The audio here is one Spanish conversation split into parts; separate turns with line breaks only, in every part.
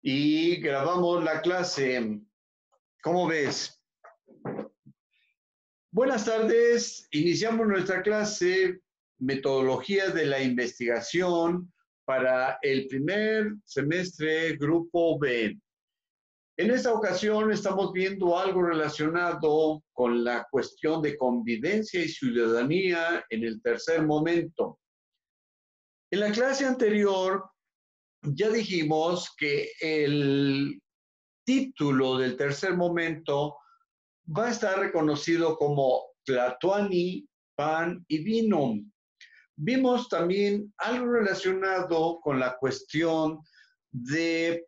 Y grabamos la clase. ¿Cómo ves? Buenas tardes. Iniciamos nuestra clase Metodologías de la Investigación para el primer semestre Grupo B. En esta ocasión estamos viendo algo relacionado con la cuestión de convivencia y ciudadanía en el tercer momento. En la clase anterior ya dijimos que el título del tercer momento va a estar reconocido como Tlatoani, Pan y Vino. Vimos también algo relacionado con la cuestión de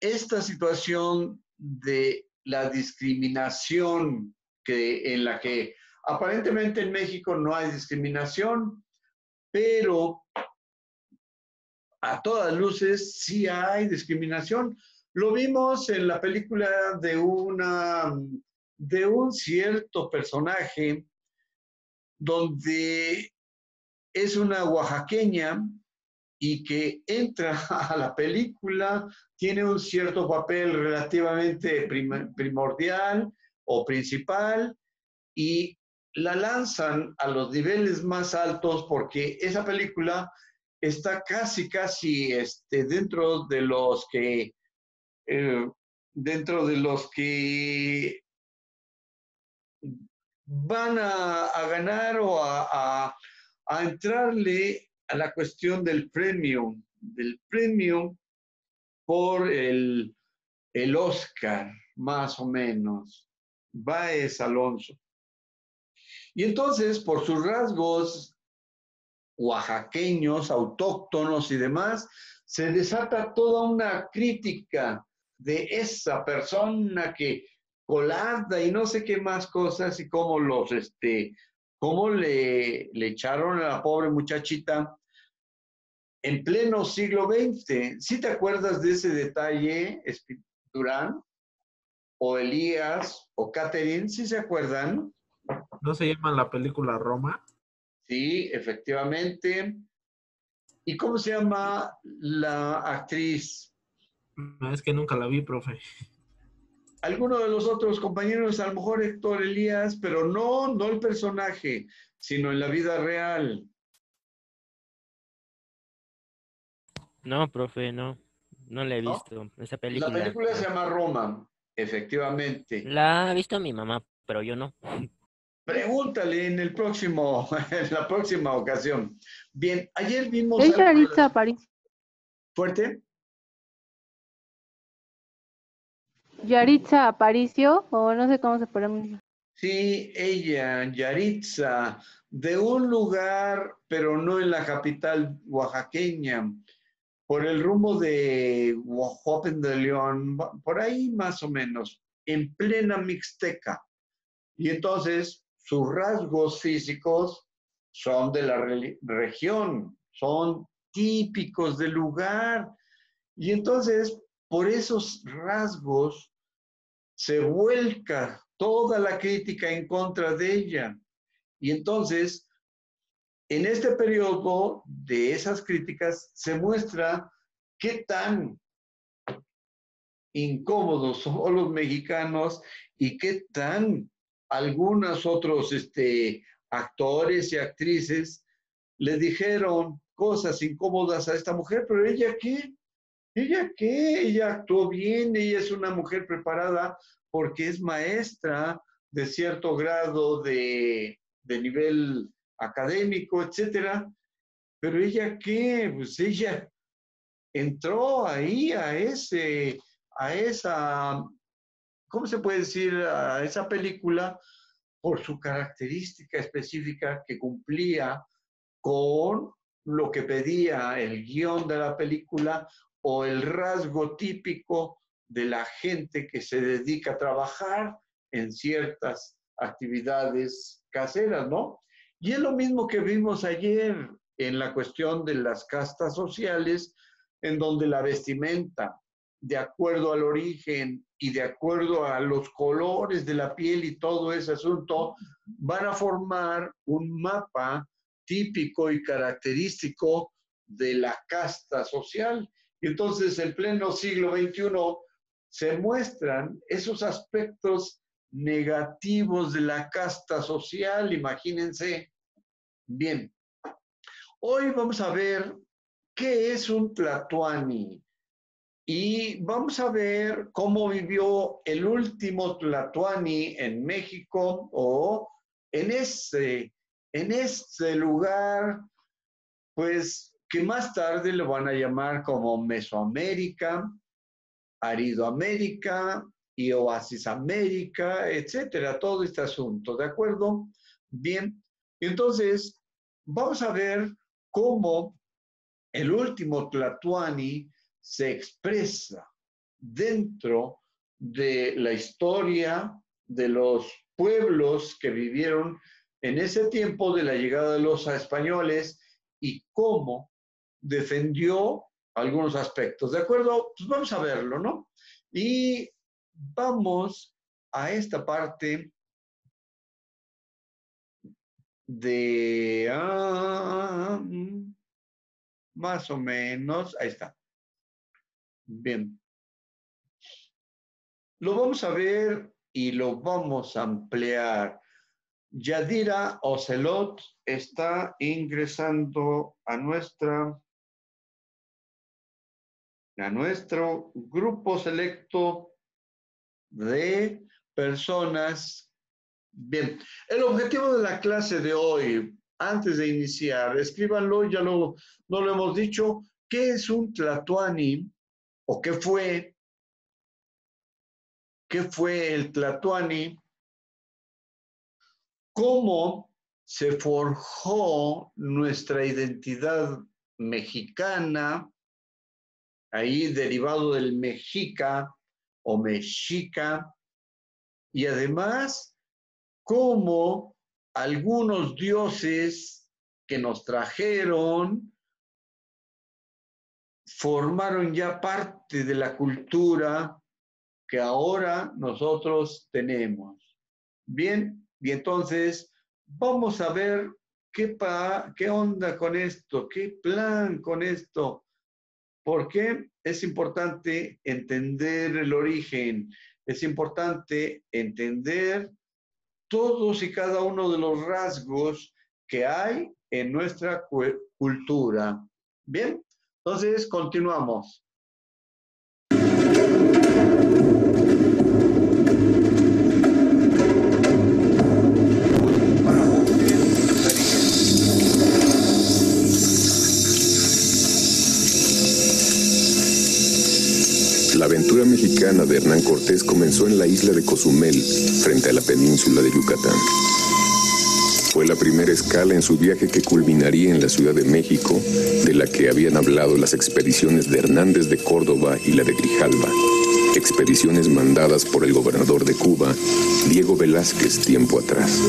esta situación de la discriminación en la que aparentemente en México no hay discriminación, pero a todas luces sí hay discriminación. Lo vimos en la película de un cierto personaje donde es una oaxaqueña y que entra a la película, tiene un cierto papel relativamente primordial o principal y la lanzan a los niveles más altos porque esa película está casi dentro de los que van a ganar o a entrarle a la cuestión del premio por el Oscar, más o menos. Báez Alonso. Y entonces, por sus rasgos oaxaqueños, autóctonos y demás, se desata toda una crítica de esa persona que colada y no sé qué más cosas y cómo cómo le echaron a la pobre muchachita en pleno siglo XX. ¿Sí te acuerdas de ese detalle, Durán? O Elías, o Catherine, ¿sí se acuerdan?
¿No se llama la película Roma?
Sí, efectivamente. ¿Y cómo se llama la actriz?
No, es que nunca la vi, profe.
Alguno de los otros compañeros, a lo mejor Héctor Elías, pero no el personaje, sino en la vida real.
No, profe, no la he
¿No?
visto, esa
La
película,
película se
no.
llama Roma, efectivamente.
La ha visto mi mamá, pero yo no.
Pregúntale en en la próxima ocasión. Bien, ayer vimos
¿Es
algo
Yaritza Aparicio?
fuerte.
Yaritza Aparicio, o no sé cómo se pronuncia.
Sí, ella, Yaritza, de un lugar, pero no en la capital oaxaqueña, por el rumbo de Oaxaca de León, por ahí más o menos, en plena Mixteca. Y entonces sus rasgos físicos son de la región, son típicos del lugar. Y entonces, por esos rasgos, se vuelca toda la crítica en contra de ella. Y entonces, en este periodo de esas críticas, se muestra qué tan incómodos son los mexicanos y qué tan algunos otros actores y actrices le dijeron cosas incómodas a esta mujer, pero ella qué, ella actuó bien, ella es una mujer preparada porque es maestra de cierto grado de nivel académico, etcétera, pero ella qué, pues ella entró ahí a esa, ¿cómo se puede decir? A esa película por su característica específica que cumplía con lo que pedía el guión de la película o el rasgo típico de la gente que se dedica a trabajar en ciertas actividades caseras, ¿no? Y es lo mismo que vimos ayer en la cuestión de las castas sociales, en donde la vestimenta, de acuerdo al origen y de acuerdo a los colores de la piel y todo ese asunto, van a formar un mapa típico y característico de la casta social. Y entonces, en pleno siglo XXI, se muestran esos aspectos negativos de la casta social, imagínense. Bien, hoy vamos a ver qué es un tlatoani y vamos a ver cómo vivió el último tlatoani en México o en este lugar, pues que más tarde lo van a llamar como Mesoamérica, Aridoamérica y Oasis América, etcétera, todo este asunto, ¿de acuerdo? Bien, entonces vamos a ver cómo el último tlatoani se expresa dentro de la historia de los pueblos que vivieron en ese tiempo de la llegada de los españoles y cómo defendió algunos aspectos. ¿De acuerdo? Pues vamos a verlo, ¿no? Y vamos a esta parte de... más o menos, ahí está. Bien. Lo vamos a ver y lo vamos a ampliar. Yadira Ocelot está ingresando a nuestro grupo selecto de personas. Bien, el objetivo de la clase de hoy, antes de iniciar, escríbanlo, ya no lo hemos dicho, ¿qué es un tlatoani o qué fue el tlatoani? ¿Cómo se forjó nuestra identidad mexicana? Ahí derivado del mexica o mexica. Y además, cómo algunos dioses que nos trajeron formaron ya parte de la cultura que ahora nosotros tenemos. Bien, y entonces vamos a ver qué onda con esto, qué plan con esto. Porque es importante entender el origen, es importante entender todos y cada uno de los rasgos que hay en nuestra cultura. Bien, entonces continuamos.
La aventura mexicana de Hernán Cortés comenzó en la isla de Cozumel, frente a la península de Yucatán. Fue la primera escala en su viaje que culminaría en la Ciudad de México, de la que habían hablado las expediciones de Hernández de Córdoba y la de Grijalva, expediciones mandadas por el gobernador de Cuba, Diego Velázquez, tiempo atrás.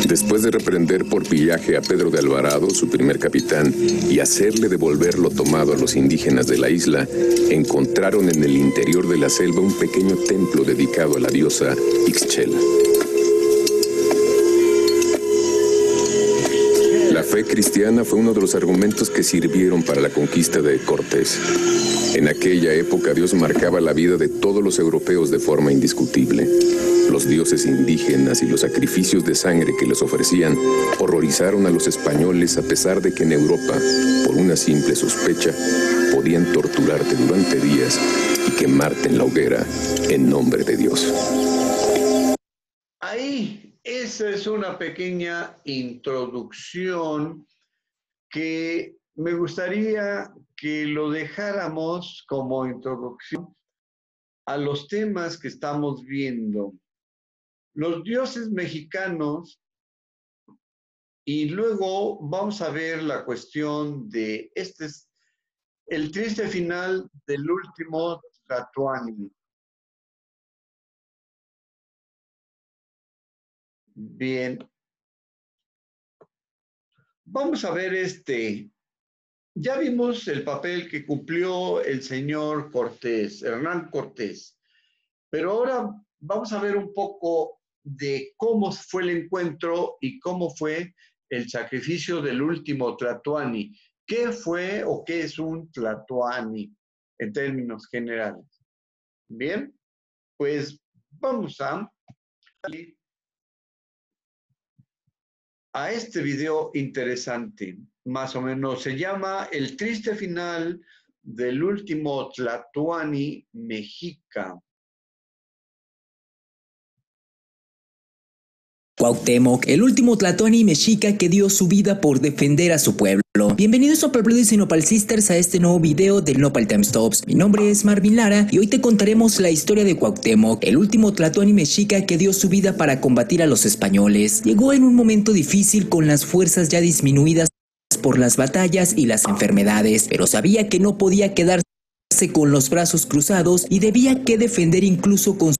Después de reprender por pillaje a Pedro de Alvarado, su primer capitán, y hacerle devolver lo tomado a los indígenas de la isla, encontraron en el interior de la selva un pequeño templo dedicado a la diosa Ixchel. La fe cristiana fue uno de los argumentos que sirvieron para la conquista de Cortés. En aquella época Dios marcaba la vida de todos los europeos de forma indiscutible. Los dioses indígenas y los sacrificios de sangre que les ofrecían horrorizaron a los españoles, a pesar de que en Europa, por una simple sospecha, podían torturarte durante días y quemarte en la hoguera en nombre de Dios.
Ahí, esa es una pequeña introducción que me gustaría que lo dejáramos como introducción a los temas que estamos viendo. Los dioses mexicanos, y luego vamos a ver la cuestión de este es el triste final del último tlatoani. Bien. Vamos a ver ya vimos el papel que cumplió el señor Cortés, Hernán Cortés, pero ahora vamos a ver un poco de cómo fue el encuentro y cómo fue el sacrificio del último Tlatoani. ¿Qué fue o qué es un Tlatoani en términos generales? Bien, pues vamos a este video interesante. Más o menos se llama El triste final del último Tlatoani mexica.
Cuauhtémoc, el último tlatoani mexica que dio su vida por defender a su pueblo. Bienvenidos a Nopal Brothers y Nopal Sisters a este nuevo video del Nopal Time Stops. Mi nombre es Marvin Lara y hoy te contaremos la historia de Cuauhtémoc, el último tlatoani mexica que dio su vida para combatir a los españoles. Llegó en un momento difícil con las fuerzas ya disminuidas por las batallas y las enfermedades, pero sabía que no podía quedarse con los brazos cruzados y debía que defender incluso con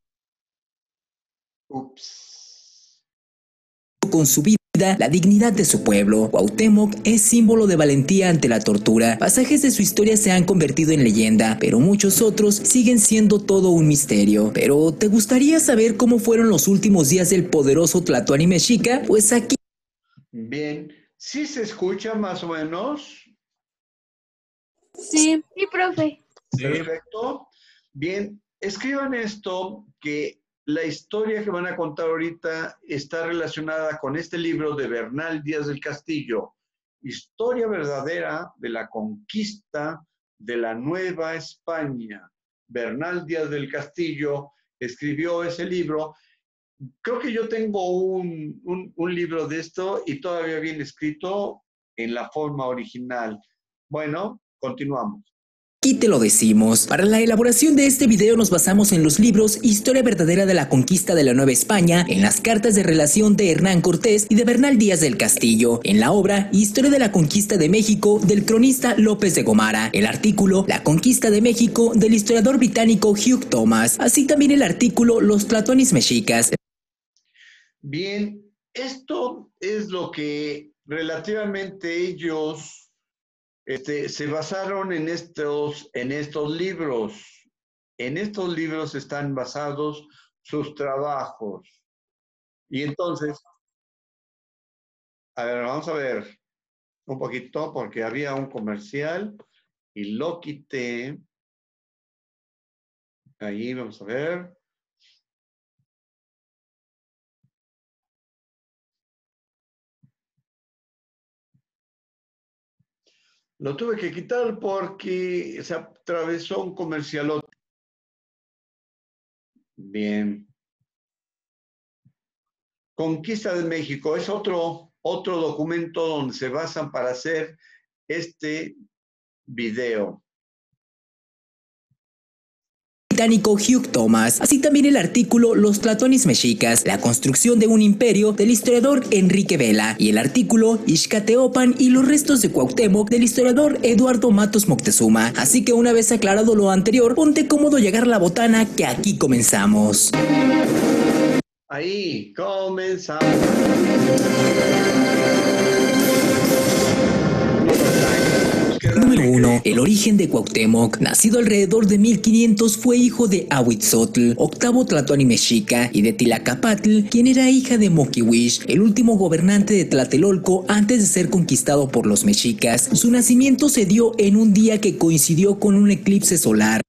su vida la dignidad de su pueblo. Cuauhtémoc es símbolo de valentía ante la tortura. Pasajes de su historia se han convertido en leyenda, pero muchos otros siguen siendo todo un misterio. Pero ¿te gustaría saber cómo fueron los últimos días del poderoso tlatoani mexica? Pues aquí.
Bien, ¿sí se escucha más o menos?
Sí, profe.
Perfecto. Bien, escriban esto, que la historia que van a contar ahorita está relacionada con este libro de Bernal Díaz del Castillo, Historia verdadera de la conquista de la Nueva España. Bernal Díaz del Castillo escribió ese libro. Creo que yo tengo un libro de esto y todavía bien escrito en la forma original. Bueno, continuamos.
Aquí te lo decimos. Para la elaboración de este video nos basamos en los libros Historia verdadera de la conquista de la Nueva España, en las cartas de relación de Hernán Cortés y de Bernal Díaz del Castillo, en la obra Historia de la conquista de México del cronista López de Gomara, el artículo La conquista de México del historiador británico Hugh Thomas, así también el artículo Los tlatoanis mexicas.
Bien, esto es lo que relativamente ellos se basaron en estos libros. En estos libros están basados sus trabajos. Y entonces, a ver, vamos a ver un poquito porque había un comercial y lo quité. Ahí vamos a ver. Lo tuve que quitar porque se atravesó un comercial. Bien. Conquista de México es otro documento donde se basan para hacer este video.
Británico Hugh Thomas, así también el artículo Los tlatoanis mexicas, la construcción de un imperio del historiador Enrique Vela y el artículo Ixcateopan y los restos de Cuauhtémoc del historiador Eduardo Matos Moctezuma. Así que una vez aclarado lo anterior, ponte cómodo y agarra la botana que aquí comenzamos.
Ahí comenzamos.
Número 1. El origen de Cuauhtémoc. Nacido alrededor de 1500, fue hijo de Ahuitzotl, octavo tlatoani mexica, y de Tlaquepatl, quien era hija de Moquihuix, el último gobernante de Tlatelolco antes de ser conquistado por los mexicas. Su nacimiento se dio en un día que coincidió con un eclipse solar,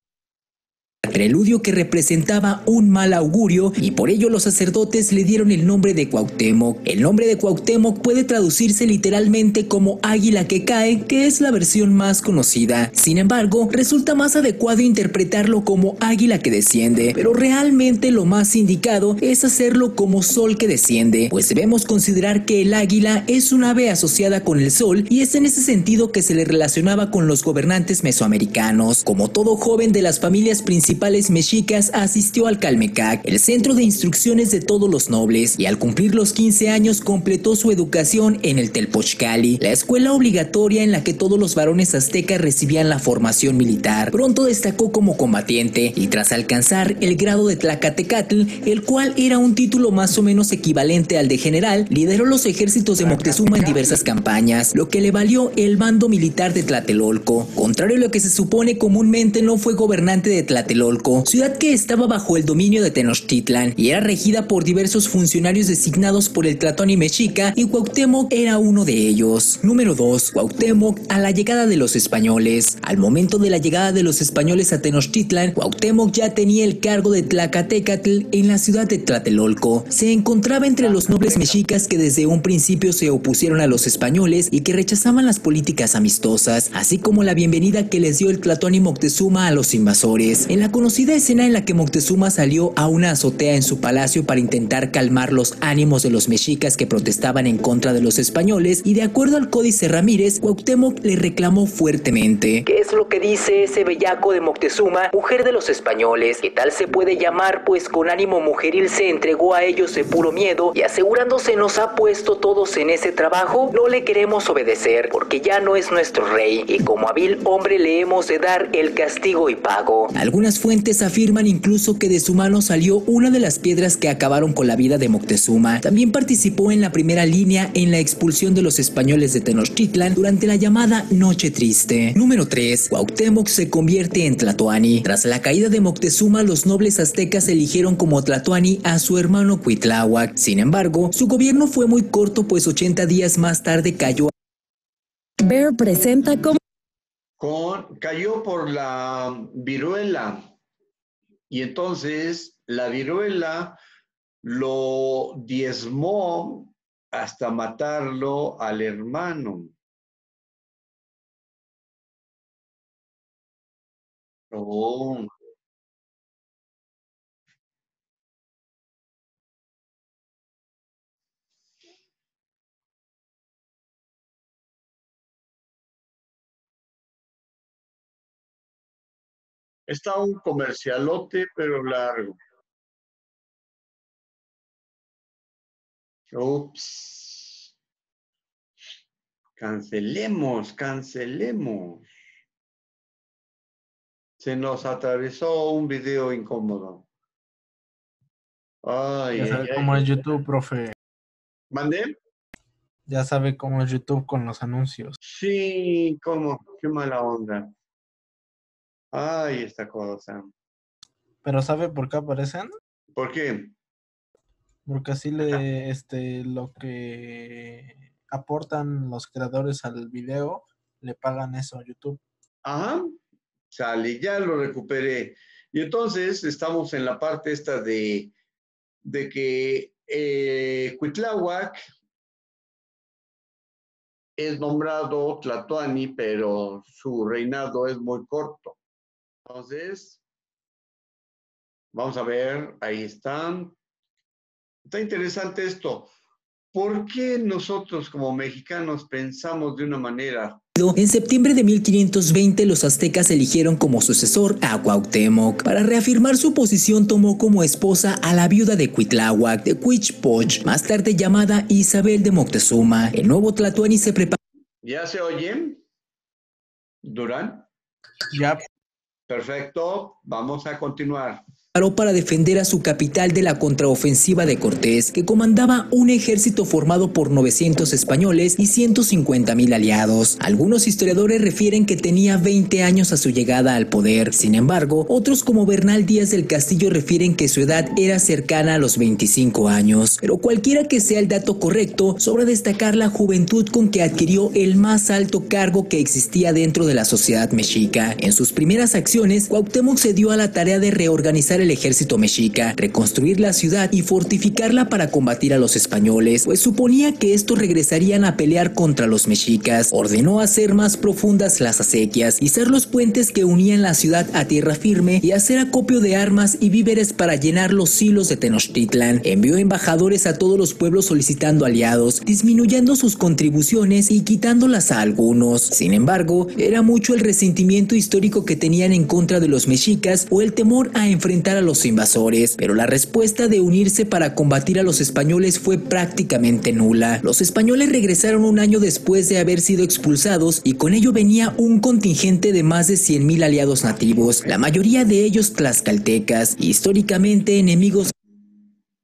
preludio que representaba un mal augurio, y por ello los sacerdotes le dieron el nombre de Cuauhtémoc. El nombre de Cuauhtémoc puede traducirse literalmente como águila que cae, que es la versión más conocida. Sin embargo, resulta más adecuado interpretarlo como águila que desciende, pero realmente lo más indicado es hacerlo como sol que desciende, pues debemos considerar que el águila es un ave asociada con el sol, y es en ese sentido que se le relacionaba con los gobernantes mesoamericanos. Como todo joven de las familias principales mexicas, asistió al Calmecac, el centro de instrucciones de todos los nobles, y al cumplir los 15 años completó su educación en el Telpochcali, la escuela obligatoria en la que todos los varones aztecas recibían la formación militar. Pronto destacó como combatiente y tras alcanzar el grado de Tlacatecatl, el cual era un título más o menos equivalente al de general, lideró los ejércitos de Moctezuma en diversas campañas, lo que le valió el bando militar de Tlatelolco. Contrario a lo que se supone comúnmente, no fue gobernante de Tlatelolco, Tlatelolco, ciudad que estaba bajo el dominio de Tenochtitlan y era regida por diversos funcionarios designados por el Tlatoani mexica, y Cuauhtémoc era uno de ellos. Número 2. Cuauhtémoc a la llegada de los españoles. Al momento de la llegada de los españoles a Tenochtitlan, Cuauhtémoc ya tenía el cargo de Tlacatecatl en la ciudad de Tlatelolco. Se encontraba entre los nobles mexicas que desde un principio se opusieron a los españoles y que rechazaban las políticas amistosas, así como la bienvenida que les dio el Tlatoani Moctezuma a los invasores. En la conocida escena en la que Moctezuma salió a una azotea en su palacio para intentar calmar los ánimos de los mexicas que protestaban en contra de los españoles, y de acuerdo al Códice Ramírez, Cuauhtémoc le reclamó fuertemente: ¿qué es lo que dice ese bellaco de Moctezuma, mujer de los españoles? ¿Qué tal se puede llamar? Pues con ánimo mujeril se entregó a ellos de puro miedo y asegurándose nos ha puesto todos en ese trabajo. No le queremos obedecer porque ya no es nuestro rey y como hábil hombre le hemos de dar el castigo y pago. Algunas fuentes afirman incluso que de su mano salió una de las piedras que acabaron con la vida de Moctezuma. También participó en la primera línea en la expulsión de los españoles de Tenochtitlan durante la llamada Noche Triste. Número 3. Cuauhtémoc se convierte en tlatoani. Tras la caída de Moctezuma, los nobles aztecas eligieron como tlatoani a su hermano Cuitláhuac. Sin embargo, su gobierno fue muy corto, pues 80 días más tarde cayó.
Bear presenta
cayó por la viruela, y entonces la viruela lo diezmó hasta matarlo al hermano. Oh. Está un comercialote, pero largo. Ups. Cancelemos. Se nos atravesó un video incómodo. Ay,
Ya sabe cómo es YouTube, profe.
¿Mandé?
Ya sabe cómo es YouTube con los anuncios.
Sí, cómo, qué mala onda. Ay, esta cosa.
¿Pero sabe por qué aparecen?
¿Por qué?
Porque así lo que aportan los creadores al video, le pagan eso a YouTube.
Ajá, sale, ya lo recuperé. Y entonces estamos en la parte esta de que Cuitláhuac es nombrado tlatoani, pero su reinado es muy corto. Entonces, vamos a ver, ahí están. Está interesante esto. ¿Por qué nosotros como mexicanos pensamos de una manera?
En septiembre de 1520 los aztecas eligieron como sucesor a Cuauhtémoc. Para reafirmar su posición tomó como esposa a la viuda de Cuitláhuac, de Huitzilopochtli, más tarde llamada Isabel de Moctezuma. El nuevo tlatoani se preparó.
¿Ya se oye? ¿Durán?
Ya.
Perfecto, vamos a continuar.
Para defender a su capital de la contraofensiva de Cortés, que comandaba un ejército formado por 900 españoles y 150,000 aliados. Algunos historiadores refieren que tenía 20 años a su llegada al poder. Sin embargo, otros como Bernal Díaz del Castillo refieren que su edad era cercana a los 25 años. Pero cualquiera que sea el dato correcto, sobra destacar la juventud con que adquirió el más alto cargo que existía dentro de la sociedad mexica. En sus primeras acciones, Cuauhtémoc se dio a la tarea de reorganizar el ejército mexica, reconstruir la ciudad y fortificarla para combatir a los españoles, pues suponía que estos regresarían a pelear contra los mexicas. Ordenó hacer más profundas las acequias, izar los puentes que unían la ciudad a tierra firme y hacer acopio de armas y víveres para llenar los silos de Tenochtitlan. Envió embajadores a todos los pueblos solicitando aliados, disminuyendo sus contribuciones y quitándolas a algunos. Sin embargo, era mucho el resentimiento histórico que tenían en contra de los mexicas o el temor a enfrentar a los invasores, pero la respuesta de unirse para combatir a los españoles fue prácticamente nula. Los españoles regresaron un año después de haber sido expulsados y con ello venía un contingente de más de 100,000 aliados nativos, la mayoría de ellos tlaxcaltecas, históricamente enemigos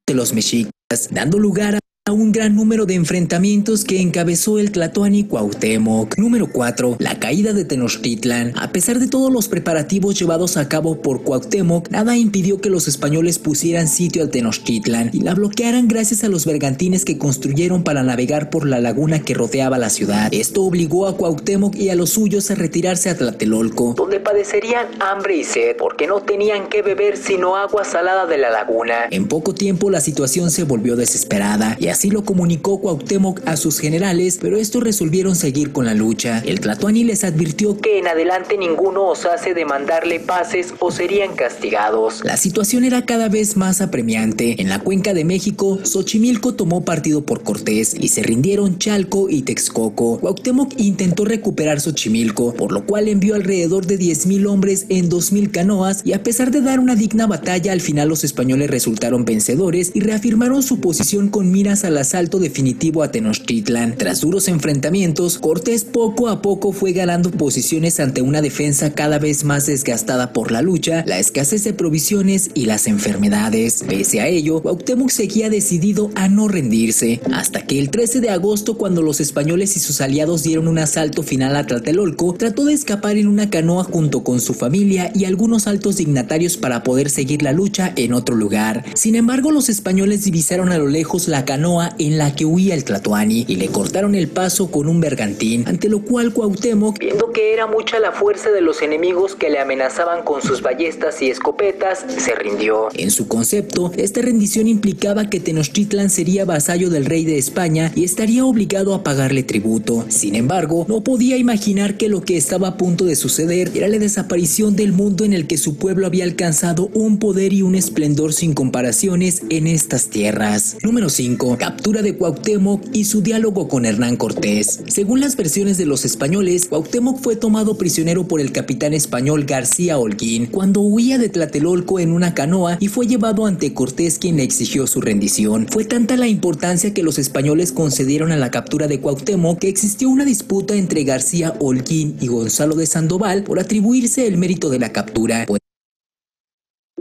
de los mexicas, dando lugar a a un gran número de enfrentamientos que encabezó el Tlatoani Cuauhtémoc. Número 4. La caída de Tenochtitlan. A pesar de todos los preparativos llevados a cabo por Cuauhtémoc, nada impidió que los españoles pusieran sitio a Tenochtitlan y la bloquearan gracias a los bergantines que construyeron para navegar por la laguna que rodeaba la ciudad. Esto obligó a Cuauhtémoc y a los suyos a retirarse a Tlatelolco, donde padecerían hambre y sed porque no tenían que beber sino agua salada de la laguna. En poco tiempo la situación se volvió desesperada y así lo comunicó Cuauhtémoc a sus generales, pero estos resolvieron seguir con la lucha. El Tlatoani les advirtió que en adelante ninguno osase demandarle paces o serían castigados. La situación era cada vez más apremiante. En la cuenca de México, Xochimilco tomó partido por Cortés y se rindieron Chalco y Texcoco. Cuauhtémoc intentó recuperar Xochimilco, por lo cual envió alrededor de 10,000 hombres en 2,000 canoas y a pesar de dar una digna batalla, al final los españoles resultaron vencedores y reafirmaron su posición con miras al asalto definitivo a Tenochtitlan. Tras duros enfrentamientos, Cortés poco a poco fue ganando posiciones ante una defensa cada vez más desgastada por la lucha, la escasez de provisiones y las enfermedades. Pese a ello, Cuauhtémoc seguía decidido a no rendirse, hasta que el 13 de agosto, cuando los españoles y sus aliados dieron un asalto final a Tlatelolco, trató de escapar en una canoa junto con su familia y algunos altos dignatarios para poder seguir la lucha en otro lugar. Sin embargo, los españoles divisaron a lo lejos la canoa en la que huía el Tlatoani y le cortaron el paso con un bergantín, ante lo cual Cuauhtémoc, viendo que era mucha la fuerza de los enemigos que le amenazaban con sus ballestas y escopetas, se rindió. En su concepto, esta rendición implicaba que Tenochtitlan sería vasallo del rey de España y estaría obligado a pagarle tributo. Sin embargo, no podía imaginar que lo que estaba a punto de suceder era la desaparición del mundo en el que su pueblo había alcanzado un poder y un esplendor sin comparaciones en estas tierras. Número 5. Captura de Cuauhtémoc y su diálogo con Hernán Cortés. Según las versiones de los españoles, Cuauhtémoc fue tomado prisionero por el capitán español García Holguín cuando huía de Tlatelolco en una canoa y fue llevado ante Cortés, quien le exigió su rendición. Fue tanta la importancia que los españoles concedieron a la captura de Cuauhtémoc que existió una disputa entre García Holguín y Gonzalo de Sandoval por atribuirse el mérito de la captura.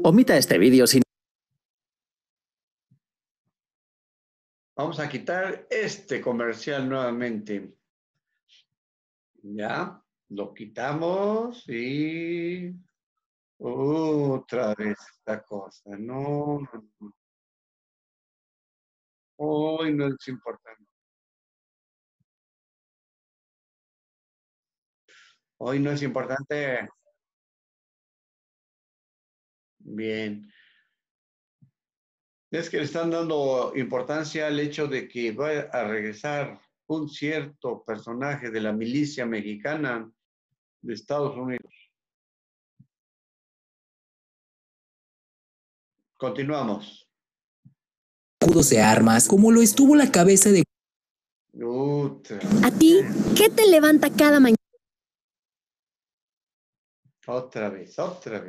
Omita este vídeo sin...
Vamos a quitar este comercial nuevamente. Ya, lo quitamos y otra vez esta cosa. No, no, no. Hoy no es importante. Hoy no es importante. Bien. Es que le están dando importancia al hecho de que va a regresar un cierto personaje de la milicia mexicana de Estados Unidos. Continuamos.
Escudos de armas, como lo estuvo la cabeza de...
¿A ti qué te levanta cada mañana?
Otra vez. Ahora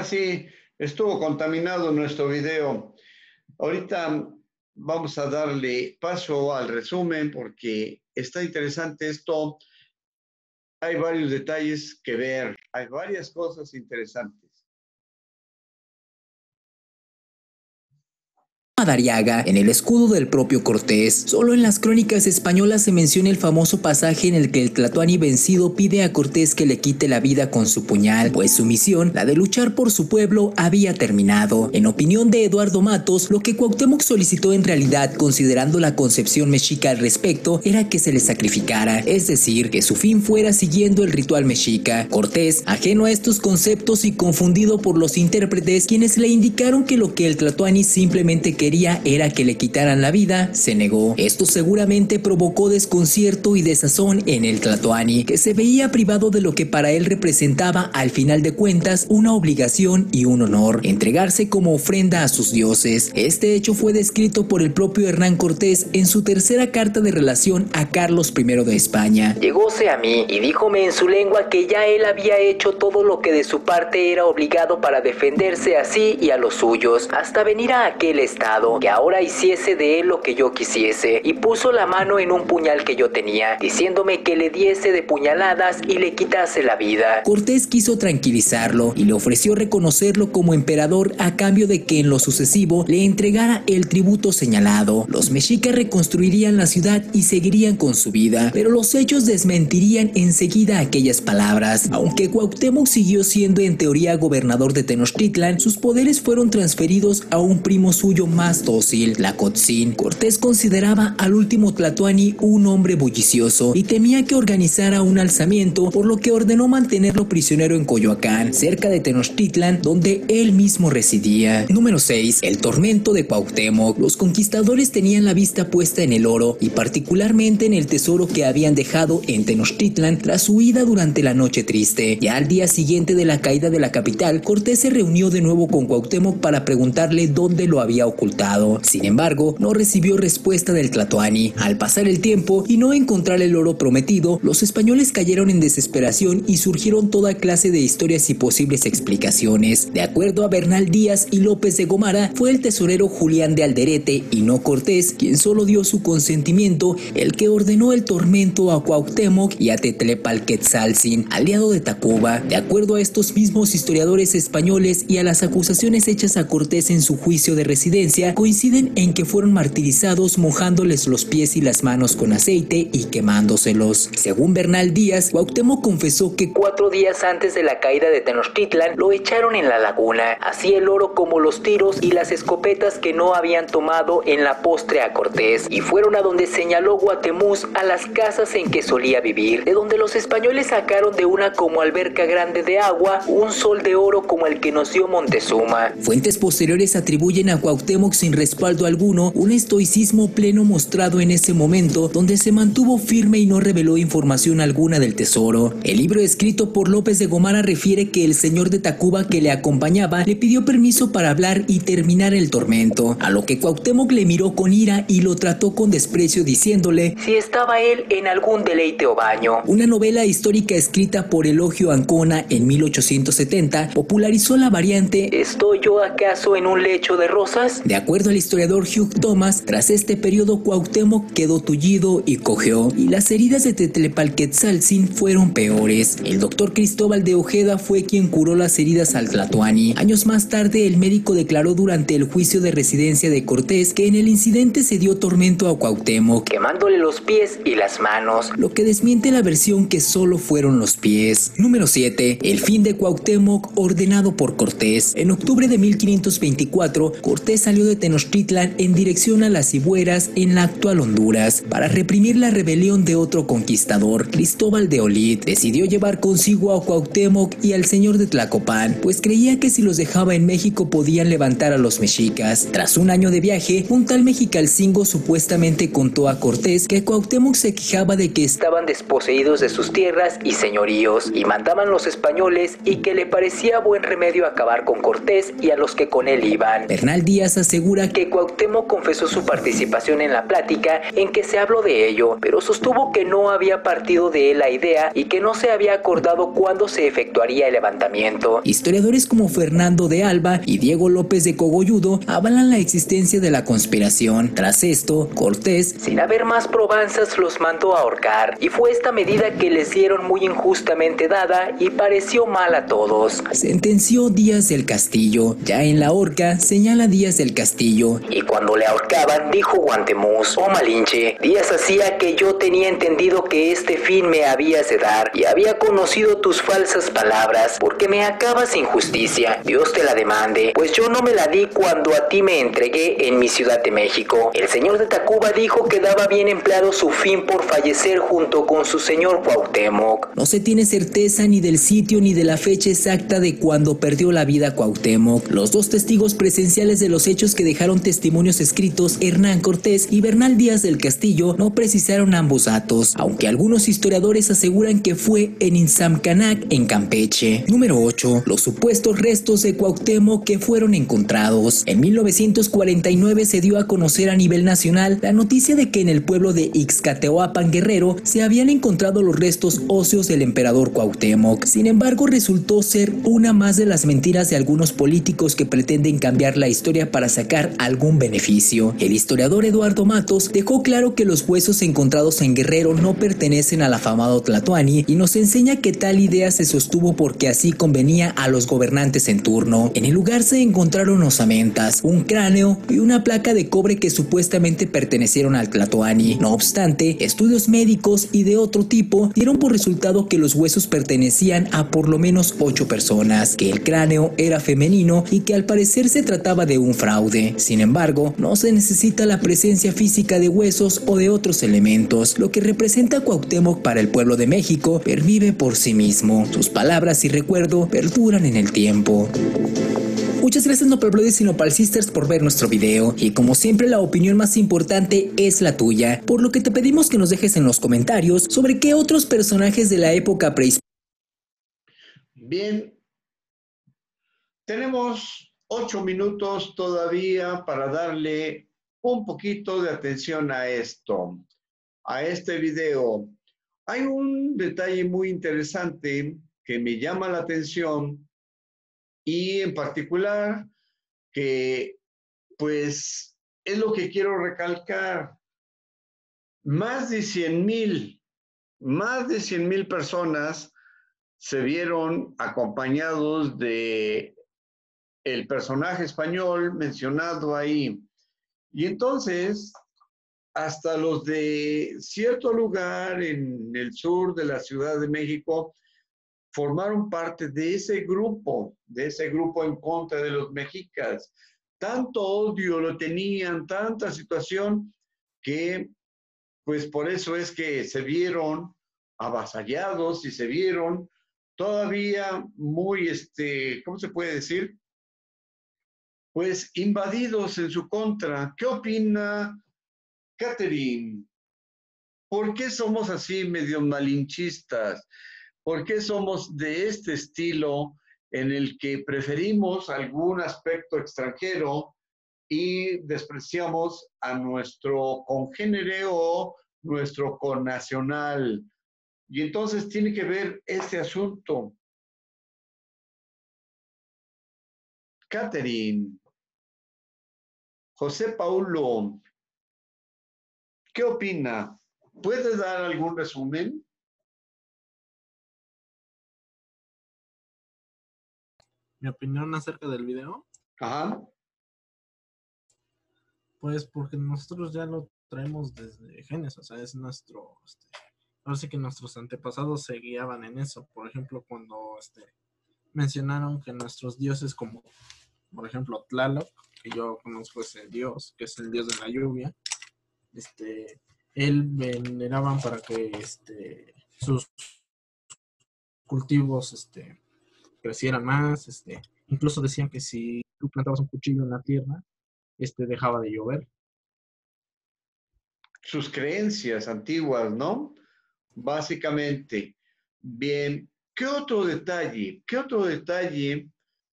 sí, estuvo contaminado nuestro video. Ahorita vamos a darle paso al resumen porque está interesante esto. Hay varios detalles que ver. Hay varias cosas interesantes.
Madariaga en el escudo del propio Cortés. Solo en las crónicas españolas se menciona el famoso pasaje en el que el Tlatoani vencido pide a Cortés que le quite la vida con su puñal, pues su misión, la de luchar por su pueblo, había terminado. En opinión de Eduardo Matos, lo que Cuauhtémoc solicitó en realidad, considerando la concepción mexica al respecto, era que se le sacrificara, es decir, que su fin fuera siguiendo el ritual mexica. Cortés, ajeno a estos conceptos y confundido por los intérpretes, quienes le indicaron que lo que el Tlatoani simplemente quería quería era que le quitaran la vida, se negó. Esto seguramente provocó desconcierto y desazón en el tlatoani, que se veía privado de lo que para él representaba al final de cuentas una obligación y un honor, entregarse como ofrenda a sus dioses. Este hecho fue descrito por el propio Hernán Cortés en su tercera carta de relación a Carlos I de España. Llegóse a mí y díjome en su lengua que ya él había hecho todo lo que de su parte era obligado para defenderse a sí y a los suyos, hasta venir a aquel estado, que ahora hiciese de él lo que yo quisiese, y puso la mano en un puñal que yo tenía, diciéndome que le diese de puñaladas y le quitase la vida. Cortés quiso tranquilizarlo y le ofreció reconocerlo como emperador a cambio de que en lo sucesivo le entregara el tributo señalado. Los mexicas reconstruirían la ciudad y seguirían con su vida, pero los hechos desmentirían enseguida aquellas palabras. Aunque Cuauhtémoc siguió siendo en teoría gobernador de Tenochtitlan, sus poderes fueron transferidos a un primo suyo más dócil, Tlacotzin. Cortés consideraba al último tlatoani un hombre bullicioso y temía que organizara un alzamiento, por lo que ordenó mantenerlo prisionero en Coyoacán, cerca de Tenochtitlan, donde él mismo residía. Número 6. El tormento de Cuauhtémoc. Los conquistadores tenían la vista puesta en el oro y particularmente en el tesoro que habían dejado en Tenochtitlan tras su huida durante la noche triste. Ya al día siguiente de la caída de la capital, Cortés se reunió de nuevo con Cuauhtémoc para preguntarle dónde lo había ocultado. Sin embargo, no recibió respuesta del tlatoani. Al pasar el tiempo y no encontrar el oro prometido, los españoles cayeron en desesperación y surgieron toda clase de historias y posibles explicaciones. De acuerdo a Bernal Díaz y López de Gomara, fue el tesorero Julián de Alderete y no Cortés quien solo dio su consentimiento el que ordenó el tormento a Cuauhtémoc y a Tetlepalquetzaltzin, aliado de Tacuba. De acuerdo a estos mismos historiadores españoles y a las acusaciones hechas a Cortés en su juicio de residencia, coinciden en que fueron martirizados mojándoles los pies y las manos con aceite y quemándoselos. Según Bernal Díaz, Cuauhtémoc confesó que 4 días antes de la caída de Tenochtitlan lo echaron en la laguna, así el oro como los tiros y las escopetas que no habían tomado en la postre a Cortés, y fueron a donde señaló Guatemuz, a las casas en que solía vivir, de donde los españoles sacaron de una como alberca grande de agua un sol de oro como el que nos dio Montezuma. Fuentes posteriores atribuyen a Cuauhtémoc sin respaldo alguno un estoicismo pleno mostrado en ese momento, donde se mantuvo firme y no reveló información alguna del tesoro. El libro escrito por López de Gomara refiere que el señor de Tacuba que le acompañaba le pidió permiso para hablar y terminar el tormento, a lo que Cuauhtémoc le miró con ira y lo trató con desprecio diciéndole si estaba él en algún deleite o baño. Una novela histórica escrita por Elogio Ancona en 1870 popularizó la variante ¿estoy yo acaso en un lecho de rosas? De acuerdo al historiador Hugh Thomas, tras este periodo Cuauhtémoc quedó tullido y cojeó, y las heridas de Tetlepalquetzaltzin fueron peores. El doctor Cristóbal de Ojeda fue quien curó las heridas al tlatoani. Años más tarde, el médico declaró durante el juicio de residencia de Cortés que en el incidente se dio tormento a Cuauhtémoc, quemándole los pies y las manos, lo que desmiente la versión que solo fueron los pies. Número 7. El fin de Cuauhtémoc ordenado por Cortés. En octubre de 1524, Cortés salió de Tenochtitlan en dirección a las Cibueras en la actual Honduras para reprimir la rebelión de otro conquistador, Cristóbal de Olid. Decidió llevar consigo a Cuauhtémoc y al señor de Tlacopan, pues creía que si los dejaba en México podían levantar a los mexicas. Tras un año de viaje, un tal Mexicalcingo supuestamente contó a Cortés que Cuauhtémoc se quejaba de que estaban desposeídos de sus tierras y señoríos y mandaban los españoles y que le parecía buen remedio acabar con Cortés y a los que con él iban. Bernal Díaz asegura que Cuauhtémoc confesó su participación en la plática en que se habló de ello, pero sostuvo que no había partido de él la idea y que no se había acordado cuándo se efectuaría el levantamiento. Historiadores como Fernando de Alba y Diego López de Cogolludo avalan la existencia de la conspiración. Tras esto, Cortés, sin haber más probanzas, los mandó a ahorcar, y fue esta medida que les dieron muy injustamente dada y pareció mal a todos. Sentenció Díaz del Castillo. Ya en la horca señala Díaz del Castillo: y cuando le ahorcaban, dijo Guantemuz: oh Malinche, Díaz hacía que yo tenía entendido que este fin me habías de dar, y había conocido tus falsas palabras, porque me acabas sin justicia. Dios te la demande, pues yo no me la di cuando a ti me entregué en mi Ciudad de México. El señor de Tacuba dijo que daba bien empleado su fin por fallecer junto con su señor Cuauhtémoc. No se tiene certeza ni del sitio ni de la fecha exacta de cuando perdió la vida Cuauhtémoc. Los dos testigos presenciales de los hechos que dejaron testimonios escritos Hernán Cortés y Bernal Díaz del Castillo no precisaron ambos datos, aunque algunos historiadores aseguran que fue en Inzamcanac, en Campeche. Número 8. Los supuestos restos de Cuauhtémoc que fueron encontrados. En 1949 se dio a conocer a nivel nacional la noticia de que en el pueblo de Ixcatehuapan, Guerrero, se habían encontrado los restos óseos del emperador Cuauhtémoc. Sin embargo, resultó ser una más de las mentiras de algunos políticos que pretenden cambiar la historia para sacar algún beneficio. El historiador Eduardo Matos dejó claro que los huesos encontrados en Guerrero no pertenecen al afamado Tlatoani y nos enseña que tal idea se sostuvo porque así convenía a los gobernantes en turno. En el lugar se encontraron osamentas, un cráneo y una placa de cobre que supuestamente pertenecieron al Tlatoani. No obstante, estudios médicos y de otro tipo dieron por resultado que los huesos pertenecían a por lo menos 8 personas, que el cráneo era femenino y que al parecer se trataba de un fraude. Sin embargo, no se necesita la presencia física de huesos o de otros elementos. Lo que representa Cuauhtémoc para el pueblo de México pervive por sí mismo. Sus palabras y recuerdo perduran en el tiempo. Muchas gracias no para Brothers sino para Sisters por ver nuestro video, y como siempre la opinión más importante es la tuya, por lo que te pedimos que nos dejes en los comentarios sobre qué otros personajes de la época prehispánica.
Bien, tenemos 8 minutos todavía para darle un poquito de atención a esto, a este video. Hay un detalle muy interesante que me llama la atención y en particular que pues es lo que quiero recalcar. Más de 100,000 personas se vieron acompañados de el personaje español mencionado ahí. Y entonces, hasta los de cierto lugar en el sur de la Ciudad de México formaron parte de ese grupo en contra de los mexicas. Tanto odio lo tenían, tanta situación, que pues por eso es que se vieron avasallados y se vieron todavía muy, ¿cómo se puede decir? Pues invadidos en su contra. ¿Qué opina Catherine? ¿Por qué somos así medio malinchistas? ¿Por qué somos de este estilo en el que preferimos algún aspecto extranjero y despreciamos a nuestro congénere o nuestro connacional? Y entonces tiene que ver este asunto. Catherine, José Paulo, ¿qué opina? ¿Puede dar algún resumen?
Mi opinión acerca del video,
Ajá.
pues porque nosotros ya lo traemos desde genes, o sea, es nuestro, ahora sí que nuestros antepasados se guiaban en eso. Por ejemplo, cuando mencionaron que nuestros dioses, como por ejemplo Tlaloc, que yo conozco ese dios, que es el dios de la lluvia, él veneraban para que sus cultivos crecieran más, incluso decían que si tú plantabas un cuchillo en la tierra, dejaba de llover.
Sus creencias antiguas, ¿no? Básicamente. Bien, ¿qué otro detalle? ¿Qué otro detalle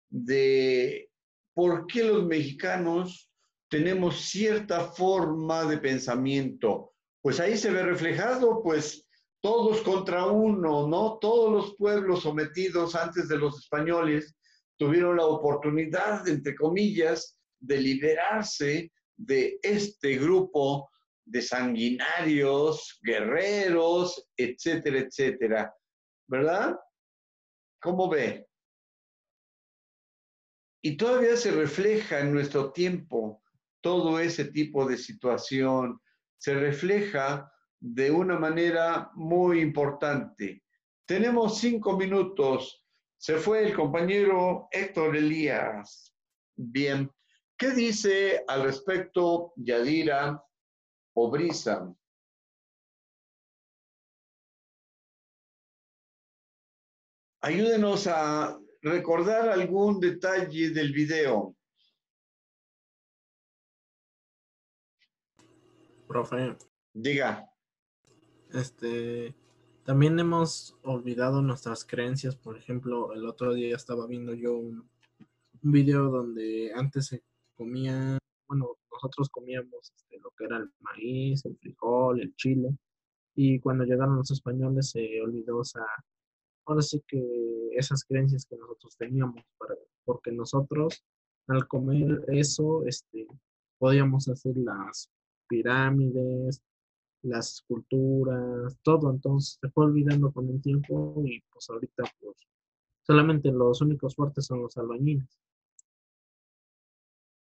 de por qué los mexicanos tenemos cierta forma de pensamiento? Pues ahí se ve reflejado, pues todos contra uno, ¿no? Todos los pueblos sometidos antes de los españoles tuvieron la oportunidad, entre comillas, de liberarse de este grupo de sanguinarios, guerreros, etcétera, etcétera. ¿Verdad? ¿Cómo ve? Y todavía se refleja en nuestro tiempo todo ese tipo de situación. Se refleja de una manera muy importante. Tenemos 5 minutos. Se fue el compañero Héctor Elías. Bien. ¿Qué dice al respecto Yadira o Brisa? Ayúdenos a recordar algún detalle del video.
Profe,
Diga.
También hemos olvidado nuestras creencias. Por ejemplo, el otro día estaba viendo yo un video donde antes se comía, bueno, nosotros comíamos lo que era el maíz, el frijol, el chile, y cuando llegaron los españoles se olvidó, o sea, ahora sí que esas creencias que nosotros teníamos, porque nosotros al comer eso, podíamos hacer las pirámides, las esculturas, todo. Entonces se fue olvidando con el tiempo y pues ahorita pues solamente los únicos fuertes son los albañiles.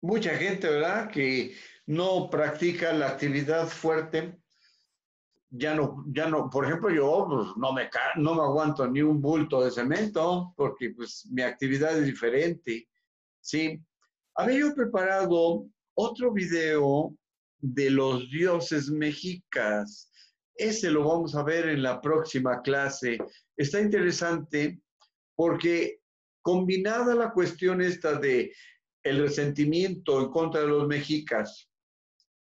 Mucha gente, ¿verdad?, que no practica la actividad fuerte. Ya no, por ejemplo, yo pues, no me aguanto ni un bulto de cemento porque pues mi actividad es diferente, ¿sí? Había yo preparado otro video de los dioses mexicas. Ese lo vamos a ver en la próxima clase. Está interesante porque combinada la cuestión esta de el resentimiento en contra de los mexicas,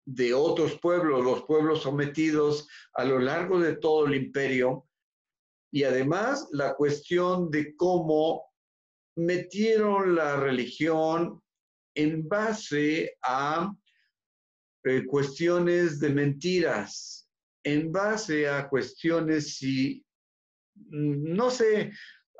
de otros pueblos, los pueblos sometidos a lo largo de todo el imperio, y además la cuestión de cómo metieron la religión en base a cuestiones de mentiras, en base a cuestiones, si, no sé,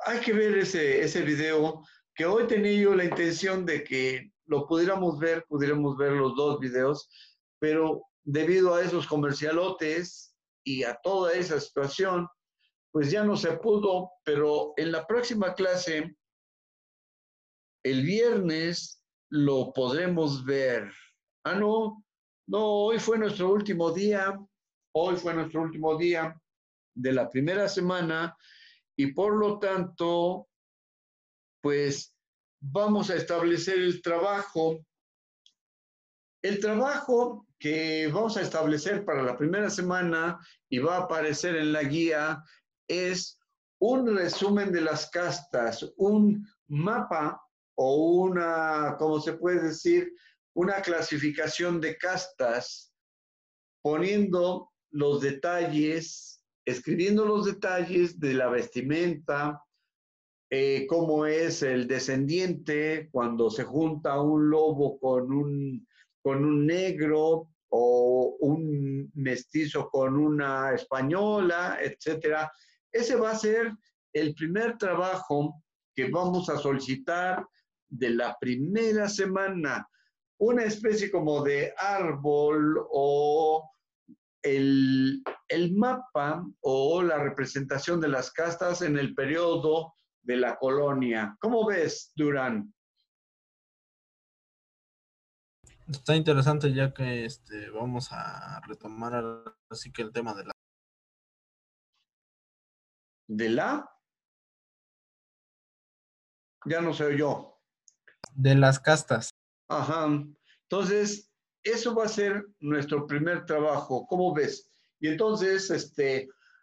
hay que ver ese video, que hoy tenía yo la intención de que lo pudiéramos ver los dos videos, pero debido a esos comercialotes y a toda esa situación, pues ya no se pudo, pero en la próxima clase, el viernes, lo podremos ver. No, hoy fue nuestro último día, de la primera semana, y por lo tanto, pues vamos a establecer el trabajo. El trabajo que vamos a establecer para la primera semana y va a aparecer en la guía es un resumen de las castas, un mapa o una, ¿cómo se puede decir? Una clasificación de castas, poniendo los detalles, escribiendo los detalles de la vestimenta, cómo es el descendiente cuando se junta un lobo con un negro o un mestizo con una española, etcétera. Ese va a ser el primer trabajo que vamos a solicitar de la primera semana. Una especie como de árbol o el mapa o la representación de las castas en el periodo de la colonia. ¿Cómo ves, Durán?
Está interesante, ya que vamos a retomar así que el tema de
ya no sé yo.
De las castas.
Ajá. Entonces, eso va a ser nuestro primer trabajo. ¿Cómo ves? Y entonces,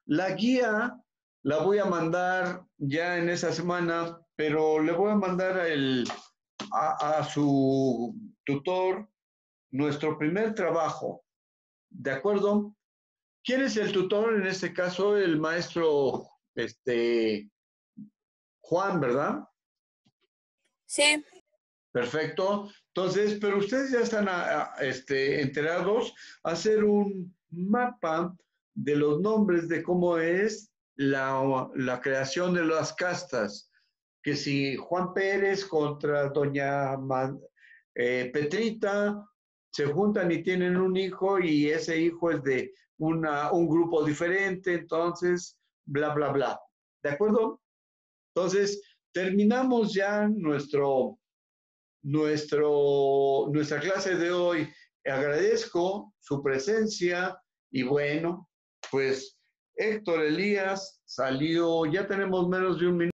la guía la voy a mandar ya en esa semana, pero le voy a mandar a su tutor nuestro primer trabajo. ¿De acuerdo? ¿Quién es el tutor? En este caso, el maestro Juan, ¿verdad?
Sí.
Perfecto. Entonces, pero ustedes ya están enterados, hacer un mapa de los nombres de cómo es la creación de las castas. Que si Juan Pérez contra doña Petrita se juntan y tienen un hijo y ese hijo es de un grupo diferente, entonces, bla, bla, bla. ¿De acuerdo? Entonces, terminamos ya nuestra clase de hoy. Agradezco su presencia y bueno, pues Héctor Elías salió, ya tenemos menos de un minuto.